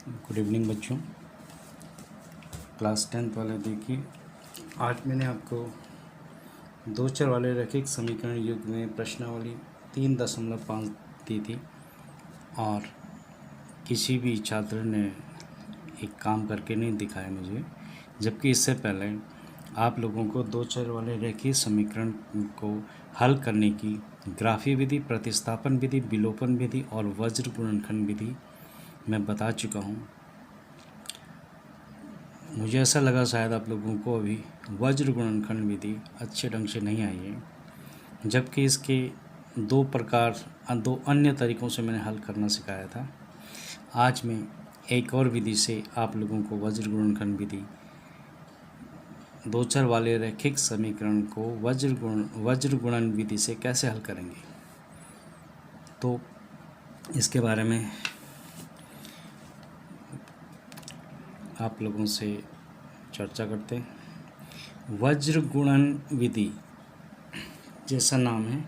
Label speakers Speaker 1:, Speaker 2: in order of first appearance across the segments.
Speaker 1: Good evening बच्चों। Class 10th वाले देखिए, आज मैंने आपको दो चर वाले रैखिक समीकरण युग में प्रश्नावली 3.5 दी थी और किसी भी छात्र ने एक काम करके नहीं दिखाया मुझे, जबकि इससे पहले आप लोगों को दो चर वाले रैखिक समीकरण को हल करने की ग्राफीय विधि, प्रतिस्थापन विधि, विलोपन विधि और वज्र गुणनखंड विधि मैं बता चुका हूँ। मुझे ऐसा लगा शायद आप लोगों को अभी वज्र गुणनखंड विधि अच्छे ढंग से नहीं आई है, जबकि इसके दो अन्य तरीक़ों से मैंने हल करना सिखाया था। आज मैं एक और विधि से आप लोगों को वज्र गुणनखंड विधि, दो चर वाले रैखिक समीकरण को वज्र गुणन विधि से कैसे हल करेंगे, तो इसके बारे में आप लोगों से चर्चा करते हैं। वज्र गुणन विधि जैसा नाम है,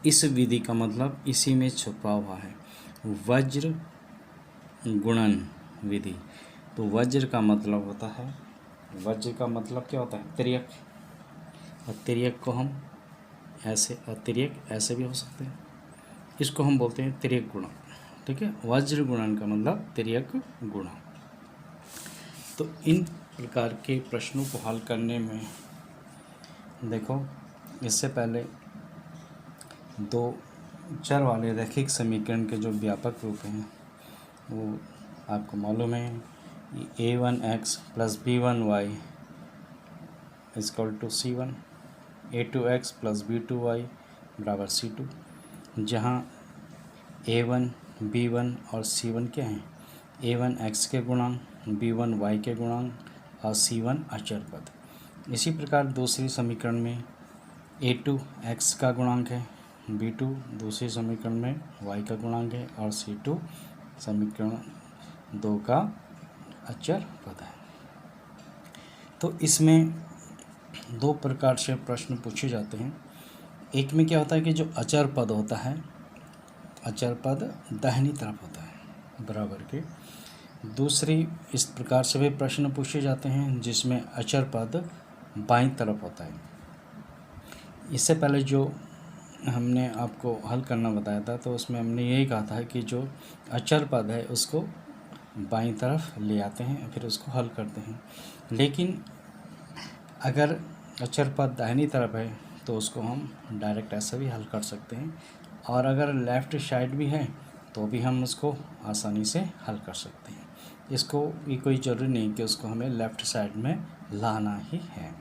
Speaker 1: इस विधि का मतलब इसी में छुपा हुआ है, वज्र गुणन विधि। तो वज्र का मतलब होता है, वज्र का मतलब क्या होता है? तिर्यक। और तिर्यक को हम ऐसे, और तिर्यक ऐसे भी हो सकते हैं, इसको हम बोलते हैं तिर्यक गुणा। ठीक है, वज्र गुणन का मतलब तिर्यक गुणा। तो इन प्रकार के प्रश्नों को हल करने में देखो, इससे पहले दो चर वाले रैखिक समीकरण के जो व्यापक रूप हैं वो आपको मालूम है। a1x + b1y = c1, a2x + b2y = c2, जहाँ a1, b1 और c1 क्या हैं? a1 x के गुणांक, b1 y के गुणांक और c1 अचर पद। इसी प्रकार दूसरी समीकरण में a2 x का गुणांक है, b2 दूसरी समीकरण में y का गुणांक है और c2 समीकरण 2 का अचर पद है। तो इसमें दो प्रकार से प्रश्न पूछे जाते हैं। एक में क्या होता है कि जो अचर पद होता है, अचर पद दाहिनी तरफ होता है बराबर के। दूसरी इस प्रकार से भी प्रश्न पूछे जाते हैं जिसमें अचर पद बाईं तरफ होता है। इससे पहले जो हमने आपको हल करना बताया था, तो उसमें हमने यही कहा था कि जो अचर पद है उसको बाईं तरफ ले आते हैं, फिर उसको हल करते हैं। लेकिन अगर अचर पद दाहिनी तरफ है तो उसको हम डायरेक्ट ऐसा भी हल कर सकते हैं, और अगर लेफ़्ट साइड भी है तो भी हम उसको आसानी से हल कर सकते हैं। इसको ये कोई ज़रूरी नहीं कि उसको हमें लेफ़्ट साइड में लाना ही है।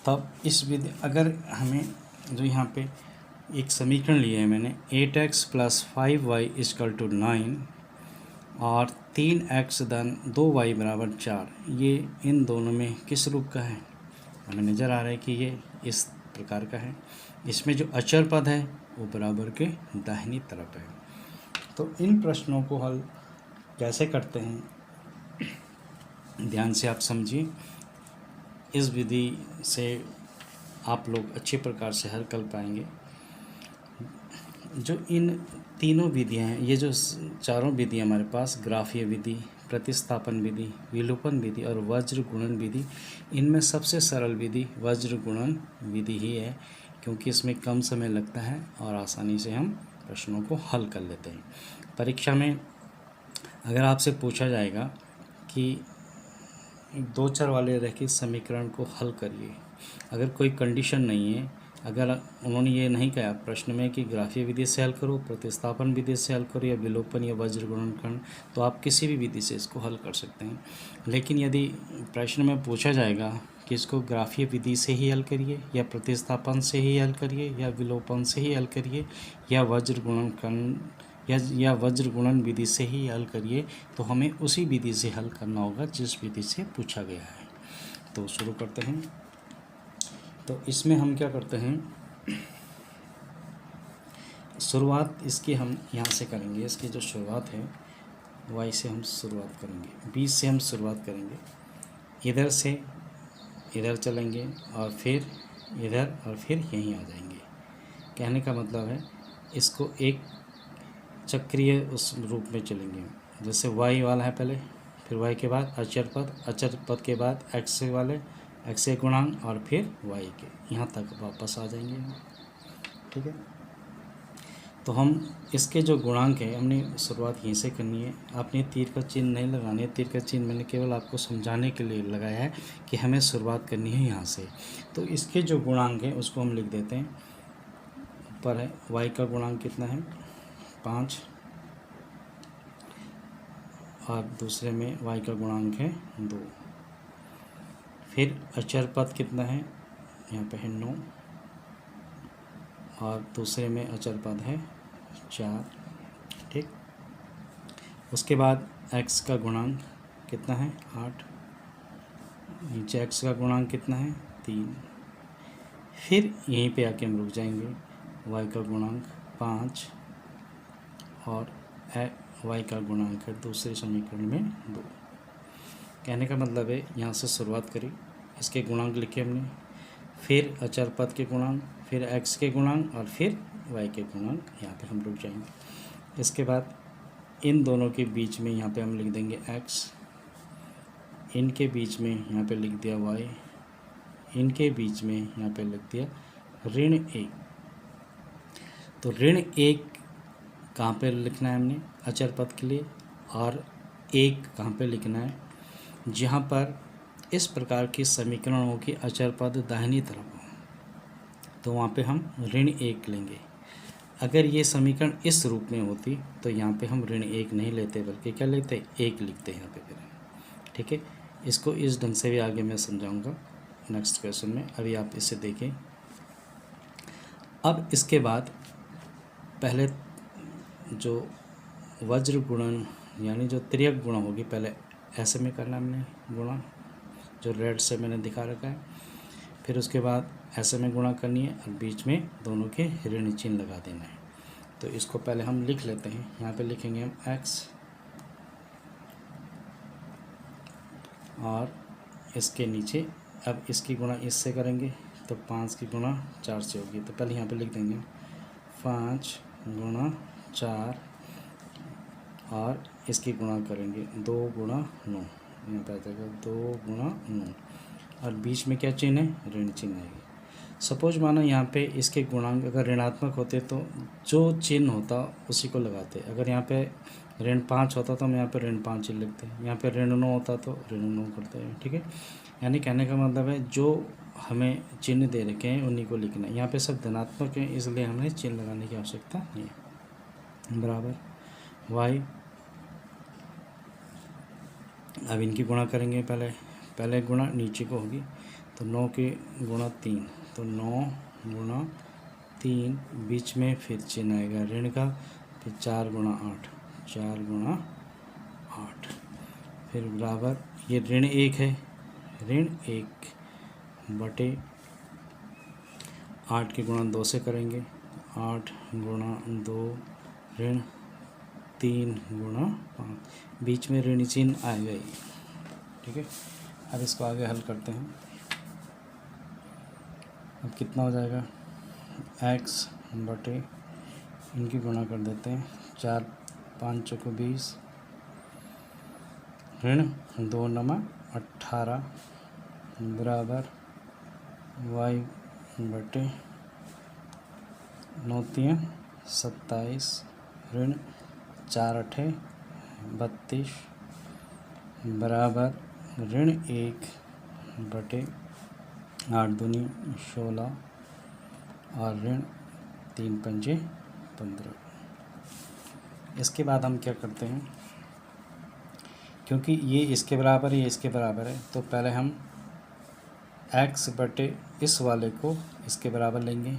Speaker 1: तब इस विधि, अगर हमें जो यहाँ पे एक समीकरण लिया है मैंने, 8x + 5y = 9 और 3x + 2y = 4, ये इन दोनों में किस रूप का है? हमें नज़र आ रहा है कि ये इस प्रकार का है। इसमें जो अचर पद है वो बराबर के दाहिनी तरफ है। तो इन प्रश्नों को हल कैसे करते हैं, ध्यान से आप समझिए। इस विधि से आप लोग अच्छे प्रकार से हल कर पाएंगे। जो इन तीनों विधियां हैं, ये जो चारों विधियां हमारे पास, ग्राफीय विधि, प्रतिस्थापन विधि, विलोपन विधि और वज्र गुणन विधि, इनमें सबसे सरल विधि वज्र गुणन विधि ही है, क्योंकि इसमें कम समय लगता है और आसानी से हम प्रश्नों को हल कर लेते हैं। परीक्षा में अगर आपसे पूछा जाएगा कि दो चर वाले रैखिक समीकरण को हल करिए, अगर कोई कंडीशन नहीं है, अगर उन्होंने ये नहीं कहा प्रश्न में कि ग्राफीय विधि से हल करो, प्रतिस्थापन विधि से हल करो या विलोपन या वज्र गुणनखंड, तो आप किसी भी विधि से इसको हल कर सकते हैं। लेकिन यदि प्रश्न में पूछा जाएगा कि इसको ग्राफीय विधि से ही हल करिए या प्रतिस्थापन से ही हल करिए या विलोपन से ही हल करिए या वज्र गुणनखंड या वज्र गुणन विधि से ही हल करिए, तो हमें उसी विधि से हल करना होगा जिस विधि से पूछा गया है। तो शुरू करते हैं। तो इसमें हम क्या करते हैं, शुरुआत इसकी हम यहाँ से करेंगे। इसकी जो शुरुआत है y से हम शुरुआत करेंगे, b से हम शुरुआत करेंगे, इधर से इधर चलेंगे और फिर इधर और फिर यहीं आ जाएंगे। कहने का मतलब है, इसको एक चक्रीय उस रूप में चलेंगे। जैसे वाई वाला है पहले, फिर वाई के बाद अचर पद के बाद एक्स वाले, एक्स के गुणांक और फिर वाई के, यहाँ तक वापस आ जाएंगे। ठीक है, तो हम इसके जो गुणांक है हमने शुरुआत यहीं से करनी है। आपने तीर का चिन्ह नहीं लगानी है, तीर का चिन्ह मैंने केवल आपको समझाने के लिए लगाया है कि हमें शुरुआत करनी है यहाँ से। तो इसके जो गुणांक है उसको हम लिख देते हैं। ऊपर है y का गुणांक कितना है 5, और दूसरे में y का गुणांक है 2। फिर अचर पद कितना है, यहाँ पे है 9, और दूसरे में अचर पद है 4। ठीक, उसके बाद x का गुणांक कितना है 8, नीचे x का गुणांक कितना है 3। फिर यहीं पे आके हम रुक जाएंगे, y का गुणांक 5 और y का गुणांक है दूसरे समीकरण में 2। कहने का मतलब है यहाँ से शुरुआत करी, इसके गुणांक लिखे हमने, फिर अचर पद के गुणांक, फिर x के गुणांक और फिर y के गुणांक, यहाँ पे हम रुक जाएंगे। इसके बाद इन दोनों के बीच में यहाँ पे हम लिख देंगे x, इनके बीच में यहाँ पे लिख दिया y, इनके बीच में यहाँ पे लिख दिया -1। तो -1 कहाँ पे लिखना है हमने अचर पद के लिए, और 1 कहाँ पे लिखना है, जहाँ पर इस प्रकार की समीकरण हो कि अचर पद दाहिनी तरफ हो, तो वहाँ पे हम -1 लेंगे। अगर ये समीकरण इस रूप में होती तो यहाँ पे हम -1 नहीं लेते, बल्कि क्या लेते 1 लिखते हैं यहाँ पे फिर। ठीक है, इसको इस ढंग से भी आगे मैं समझाऊंगा नेक्स्ट क्वेश्चन में, अभी आप इसे देखें। अब इसके बाद पहले जो वज्र गुणन यानी जो त्रियक गुणा होगी, पहले ऐसे में करना हमने गुणा, जो रेड से मैंने दिखा रखा है। फिर उसके बाद ऐसे में गुणा करनी है और बीच में दोनों के ऋण चिन्ह लगा देना है। तो इसको पहले हम लिख लेते हैं, यहाँ पे लिखेंगे हम x, और इसके नीचे अब इसकी गुणा इससे करेंगे तो 5 की गुणा 4 से होगी। तो पहले यहाँ पे लिख देंगे 5 गुणा 4, और इसकी गुणा करेंगे 2 गुणा 9, यहाँ पे आ जाएगा 2 गुणा 9, और बीच में क्या चिन्ह है ऋण चिन्ह आएगी। सपोज माना यहाँ पे इसके गुणांक अगर ऋणात्मक होते तो जो चिन्ह होता उसी को लगाते। अगर यहाँ पे ऋण 5 होता तो हम यहाँ पे ऋण 5 ही लिखते हैं, यहाँ पे ऋण 9 होता तो ऋण 9 करते हैं। ठीक है, यानी कहने का मतलब है जो हमें चिन्ह दे रखे हैं उन्हीं को लिखना है। यहाँ पे सब धनात्मक हैं इसलिए हमें चिन्ह लगाने की आवश्यकता नहीं है। बराबर y, अब इनकी गुणा करेंगे, पहले गुणा नीचे को होगी, तो 9 के गुणा 3, तो 9 गुणा 3, बीच में फिर चिन्ह आएगा ऋण का, फिर 4 गुणा 8, 4 गुणा 8, फिर बराबर ये ऋण 1 है, ऋण 1 बटे 8 के गुणा 2 से करेंगे, 8 गुणा 2 ऋण 3 गुणा 5, बीच में ऋण चिन्ह आएगा ही। ठीक है, अब इसको आगे हल करते हैं। अब कितना हो जाएगा x बटे इनकी गुणा कर देते हैं, 4 5 चौको 20, ऋण 2 नमा 18 बराबर y बटे 9 तियां 27, ऋण 4 अठे 32 बराबर ऋण 1 बटे 8 दूनी 16, और ऋण 3 पंजे 15। इसके बाद हम क्या करते हैं, क्योंकि ये इसके बराबर है ये इसके बराबर है, तो पहले हम x बटे इस वाले को इसके बराबर लेंगे,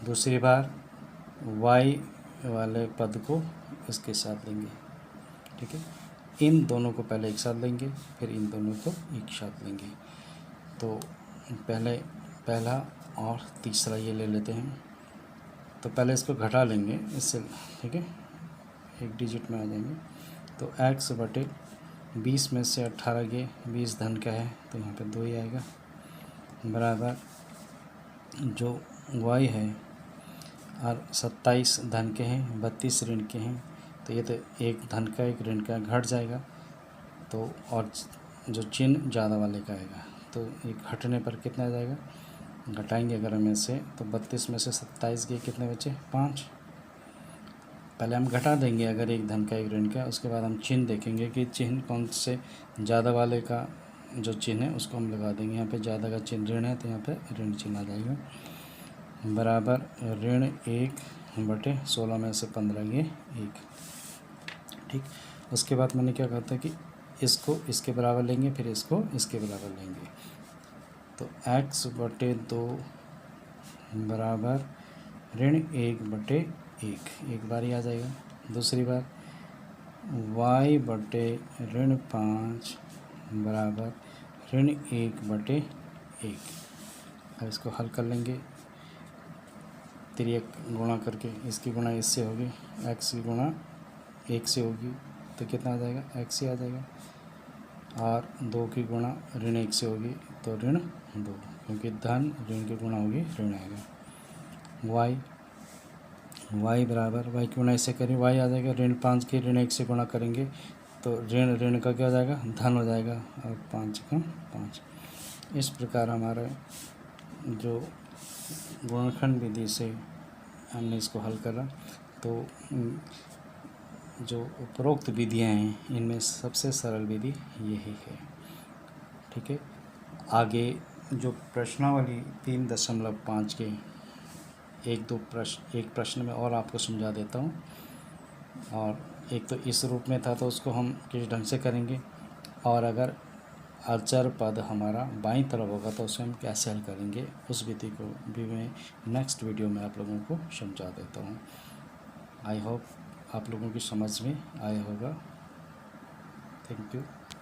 Speaker 1: दूसरी बार y वाले पद को इसके साथ लेंगे। ठीक है, इन दोनों को पहले एक साथ लेंगे, फिर इन दोनों को एक साथ लेंगे। तो पहला और तीसरा ये ले लेते हैं, तो पहले इसको घटा लेंगे इससे। ठीक है, एक डिजिट में आ जाएंगे, तो x बटे 20 में से 18 गए, 20 धन का है तो यहाँ पे 2 ही आएगा, बराबर जो y है और 27 धन के हैं, 32 ऋण के हैं, तो ये तो एक धन का एक ऋण का घट जाएगा, तो और जो चिन्ह ज़्यादा वाले का आएगा, तो ये घटने पर कितना आ जाएगा, घटाएंगे अगर हम ऐसे, तो 32 में से 27 के कितने बचे, 5। पहले हम घटा देंगे अगर एक धन का एक ऋण का, उसके बाद हम चिन्ह देखेंगे कि चिन्ह कौन से ज़्यादा वाले का जो चिन्ह है उसको हम लगा देंगे। यहाँ पे ज़्यादा का चिन्ह ऋण है तो यहाँ पे ऋण चिन्ह आ जाएगा, बराबर ऋण 1/16 में से 15 ये 1। ठीक, उसके बाद मैंने क्या कहा था कि इसको इसके बराबर लेंगे, फिर इसको इसके बराबर लेंगे, तो x/2 बराबर ऋण 1/1 एक बार ही आ जाएगा। दूसरी बार y/5 बराबर ऋण 1/1। अब इसको हल कर लेंगे, तिर्यक गुणा करके, इसकी गुणा इससे होगी, x की गुणा 1 से होगी तो कितना आ जाएगा, x ही आ जाएगा, और 2 की गुणा ऋण 1 से होगी तो ऋण 2, क्योंकि धन ऋण की गुणा होगी ऋण आएगा। y बराबर, y की गुणा इससे करें, y आ जाएगा, ऋण 5 की ऋण 1 से गुणा करेंगे तो ऋण ऋण का क्या हो जाएगा, धन हो जाएगा, और 5 का 5। इस प्रकार हमारा जो गुणनखंड विधि से हमने इसको हल करा, तो जो उपरोक्त विधियाँ हैं इनमें सबसे सरल विधि यही है। ठीक है, आगे जो प्रश्नावली 3.5 के एक प्रश्न में और आपको समझा देता हूँ, और एक तो इस रूप में था तो उसको हम किस ढंग से करेंगे, और अगर अचर पद हमारा बाईं तरफ होगा तो उसे हम कैसे हल करेंगे, उस विधि को भी मैं नेक्स्ट वीडियो में आप लोगों को समझा देता हूँ। आई होप आप लोगों की समझ में आया होगा। Thank you.